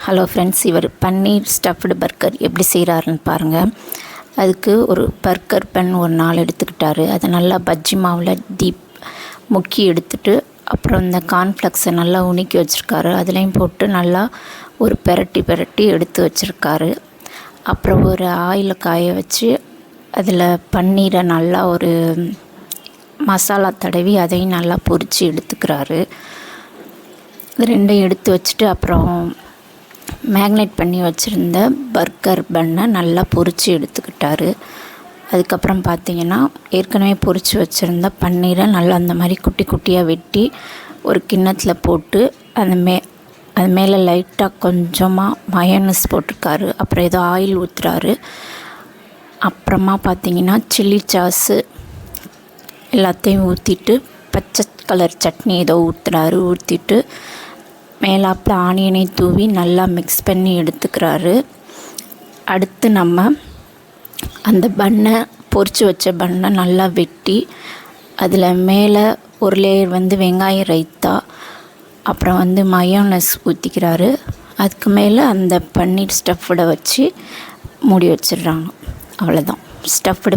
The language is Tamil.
ஹலோ ஃப்ரெண்ட்ஸ், இவர் பன்னீர் ஸ்டஃப்டு பர்கர் எப்படி செய்கிறாருன்னு பாருங்கள். அதுக்கு ஒரு பர்கர் பன் ஒரு 4 எடுத்துக்கிட்டாரு. அதை நல்லா பஜ்ஜி மாவில் முக்கி எடுத்துட்டு, அப்புறம் இந்த கார்ன்ஃப்ளெக்ஸை நல்லா உணுக்கி வச்சுருக்காரு. அதுலேயும் போட்டு நல்லா ஒரு பெரட்டி எடுத்து வச்சுருக்காரு. அப்புறம் ஒரு ஆயிலை காய வச்சு அதில் பன்னீரை நல்லா ஒரு மசாலா தடவி அதையும் நல்லா பொரித்து எடுத்துக்கிறாரு. இது ரெண்டையும் எடுத்து வச்சுட்டு, அப்புறம் மேக்னேட் பண்ணி வச்சுருந்த பர்கர் பன்னை நல்லா பொரித்து எடுத்துக்கிட்டாரு. அதுக்கப்புறம் பார்த்திங்கன்னா, ஏற்கனவே பொரித்து வச்சுருந்த பன்னீரை நல்லா அந்த மாதிரி குட்டி குட்டியாக வெட்டி ஒரு கிண்ணத்தில் போட்டு அது மேலே லைட்டாக கொஞ்சமாக மயோனஸ் போட்டிருக்காரு. அப்புறம் ஏதோ ஆயில் ஊற்றுறாரு. அப்புறமா பார்த்திங்கன்னா சில்லி சாஸு எல்லாத்தையும் ஊற்றிட்டு, பச்சை கலர் சட்னி ஏதோ ஊற்றிட்டு மேலாப்பில் ஆனியனை தூவி நல்லா மிக்ஸ் பண்ணி எடுத்துக்கிறாரு. அடுத்து நம்ம அந்த பொரித்து வச்ச பன்னை நல்லா வெட்டி அதில் மேலே ஒரு லேயர் வெங்காய ரைத்தா, அப்புறம் மயோனஸ் ஊற்றிக்கிறாரு. அதுக்கு மேலே அந்த பன்னீர் ஸ்டஃப்டை வச்சு மூடி வச்சிடுறாங்க. அவ்வளோதான், ஸ்டஃப்டு